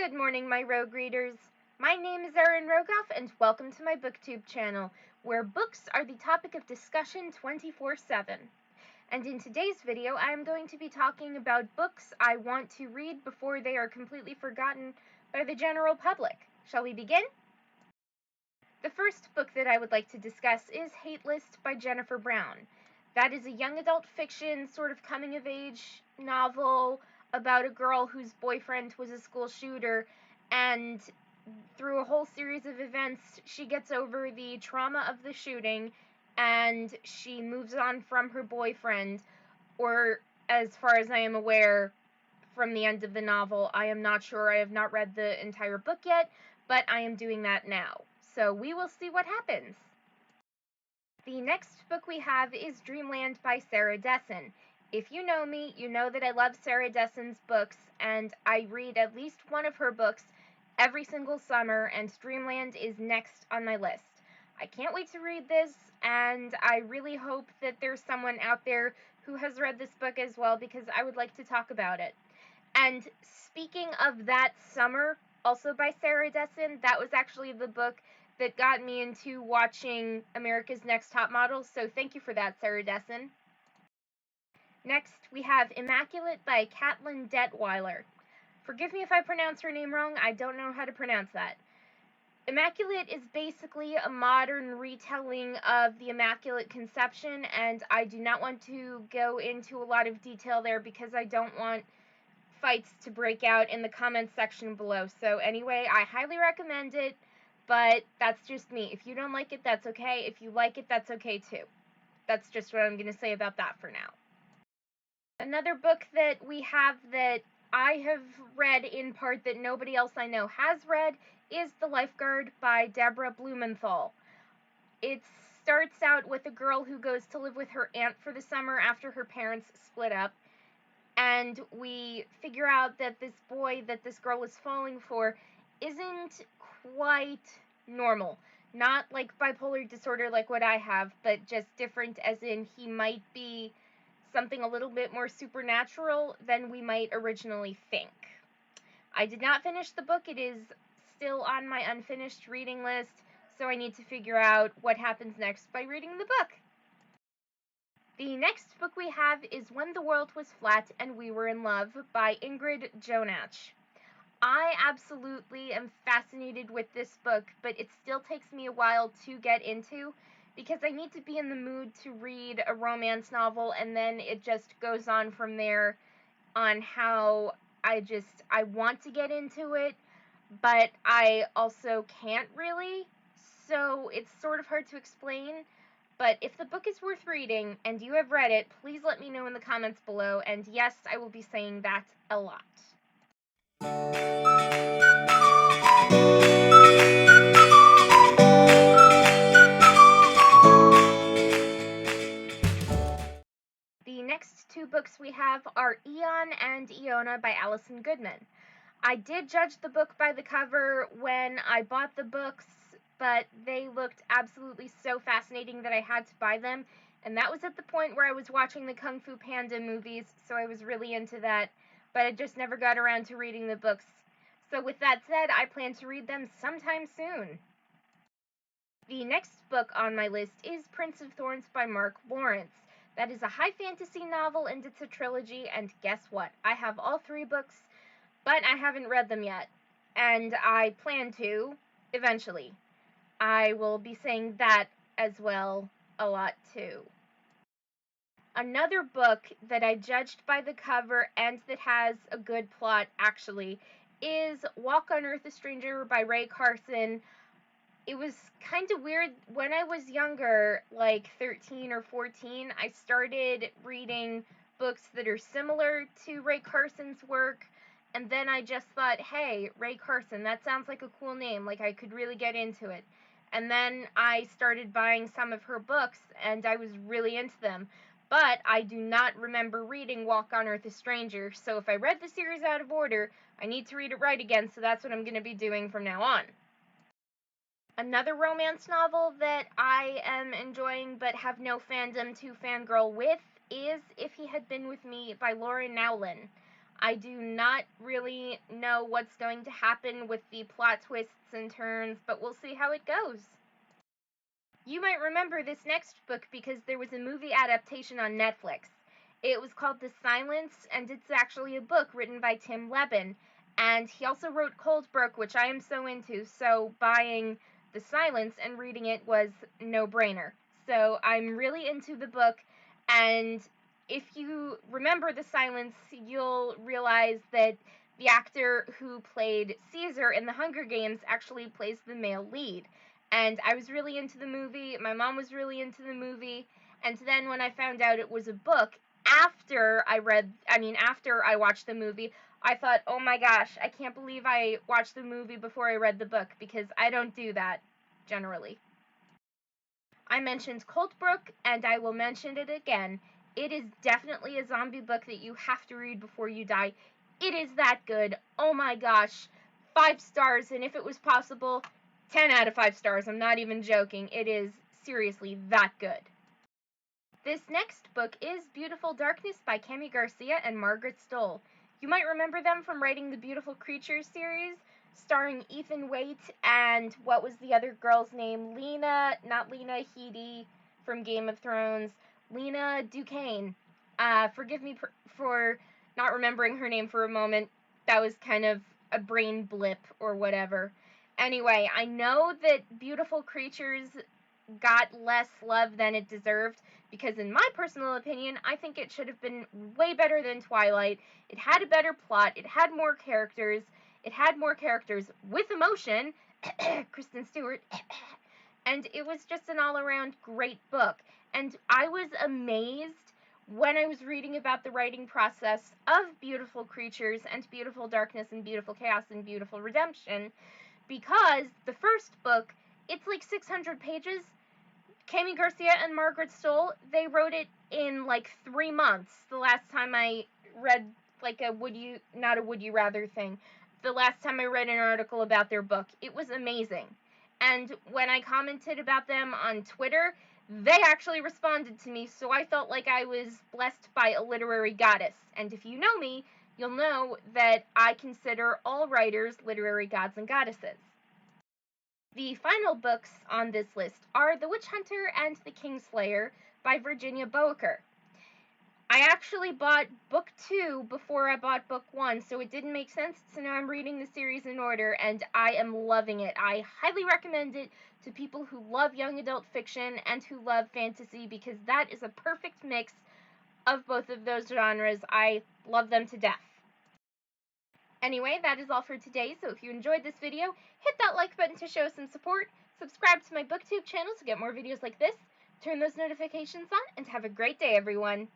Good morning, my rogue readers. My name is Erin Rogoff, and welcome to my BookTube channel, where books are the topic of discussion 24/7. And in today's video, I am going to be talking about books I want to read before they are completely forgotten by the general public. Shall we begin? The first book that I would like to discuss is Hate List by Jennifer Brown. That is a young adult fiction, sort of coming-of-age novel about a girl whose boyfriend was a school shooter, and through a whole series of events, she gets over the trauma of the shooting, and she moves on from her boyfriend, or as far as I am aware, from the end of the novel. I am not sure. I have not read the entire book yet, but I am doing that now. So we will see what happens. The next book we have is Dreamland by Sarah Dessen. If you know me, you know that I love Sarah Dessen's books, and I read at least one of her books every single summer, and Dreamland is next on my list. I can't wait to read this, and I really hope that there's someone out there who has read this book as well, because I would like to talk about it. And speaking of that summer, also by Sarah Dessen, that was actually the book that got me into watching America's Next Top Model, so thank you for that, Sarah Dessen. Next, we have Immaculate by Caitlin Detweiler. Forgive me if I pronounce her name wrong, I don't know how to pronounce that. Immaculate is basically a modern retelling of the Immaculate Conception, and I do not want to go into a lot of detail there because I don't want fights to break out in the comments section below. So anyway, I highly recommend it. But that's just me. If you don't like it, that's okay. If you like it, that's okay too. That's just what I'm going to say about that for now. Another book that we have that I have read in part that nobody else I know has read is The Lifeguard by Deborah Blumenthal. It starts out with a girl who goes to live with her aunt for the summer after her parents split up. And we figure out that this boy that this girl is falling for isn't quite normal. Not like bipolar disorder like what I have, but just different as in he might be something a little bit more supernatural than we might originally think. I did not finish the book. It is still on my unfinished reading list, so I need to figure out what happens next by reading the book. The next book we have is When the World Was Flat and We Were in Love by Ingrid Jonach. I absolutely am fascinated with this book, but it still takes me a while to get into because I need to be in the mood to read a romance novel, and then it just goes on from there on how I want to get into it, but I also can't really, so it's sort of hard to explain. But if the book is worth reading and you have read it, please let me know in the comments below, and yes, I will be saying that a lot. The next two books we have are Yin and Iona by Alison Goodman. I did judge the book by the cover when I bought the books, but they looked absolutely so fascinating that I had to buy them, and that was at the point where I was watching the Kung Fu Panda movies, so I was really into that, but I just never got around to reading the books. So with that said, I plan to read them sometime soon. The next book on my list is Prince of Thorns by Mark Lawrence. That is a high fantasy novel, and it's a trilogy, and guess what? I have all three books, but I haven't read them yet, and I plan to, eventually. I will be saying that as well a lot too. Another book that I judged by the cover and that has a good plot, actually, is Walk on Earth a Stranger by Ray Carson. It was kind of weird. When I was younger, like 13 or 14, I started reading books that are similar to Ray Carson's work, and then I just thought, hey, Ray Carson, that sounds like a cool name, like I could really get into it. And then I started buying some of her books, and I was really into them. But I do not remember reading Walk on Earth a Stranger, so if I read the series out of order, I need to read it right again, so that's what I'm going to be doing from now on. Another romance novel that I am enjoying but have no fandom to fangirl with is If He Had Been With Me by Laura Nowlin. I do not really know what's going to happen with the plot twists and turns, but we'll see how it goes. You might remember this next book because there was a movie adaptation on Netflix. It was called The Silence, and it's actually a book written by Tim Levin. And he also wrote Colt Brooke, which I am so into, so buying The Silence and reading it was no-brainer. So I'm really into the book, and if you remember The Silence, you'll realize that the actor who played Caesar in The Hunger Games actually plays the male lead. And I was really into the movie, my mom was really into the movie, and then when I found out it was a book, after I watched the movie, I thought, oh my gosh, I can't believe I watched the movie before I read the book, because I don't do that, generally. I mentioned Colt Brooke, and I will mention it again. It is definitely a zombie book that you have to read before you die. It is that good. Oh my gosh. 5 stars, and if it was possible, 10 out of 5 stars. I'm not even joking. It is seriously that good. This next book is Beautiful Darkness by Kami Garcia and Margaret Stoll. You might remember them from writing the Beautiful Creatures series, starring Ethan Waite and what was the other girl's name? Not Lena Headey from Game of Thrones, Lena Duquesne. Forgive me for not remembering her name for a moment. That was kind of a brain blip or whatever. Anyway, I know that Beautiful Creatures got less love than it deserved, because in my personal opinion, I think it should have been way better than Twilight. It had a better plot, it had more characters with emotion, Kristen Stewart, and it was just an all-around great book. And I was amazed when I was reading about the writing process of Beautiful Creatures and Beautiful Darkness and Beautiful Chaos and Beautiful Redemption, because the first book, it's like 600 pages. Kami Garcia and Margaret Stoll, they wrote it in like 3 months. The last time I read like not a would you rather thing. The last time I read an article about their book, it was amazing. And when I commented about them on Twitter, they actually responded to me, so I felt like I was blessed by a literary goddess. And if you know me, you'll know that I consider all writers literary gods and goddesses. The final books on this list are The Witch Hunter and The Kingslayer by Virginia Boaker. I actually bought book 2 before I bought book 1, so it didn't make sense, so now I'm reading the series in order, and I am loving it. I highly recommend it to people who love young adult fiction and who love fantasy, because that is a perfect mix of both of those genres. I love them to death. Anyway, that is all for today, so if you enjoyed this video, hit that like button to show some support, subscribe to my booktube channel to get more videos like this, turn those notifications on, and have a great day, everyone!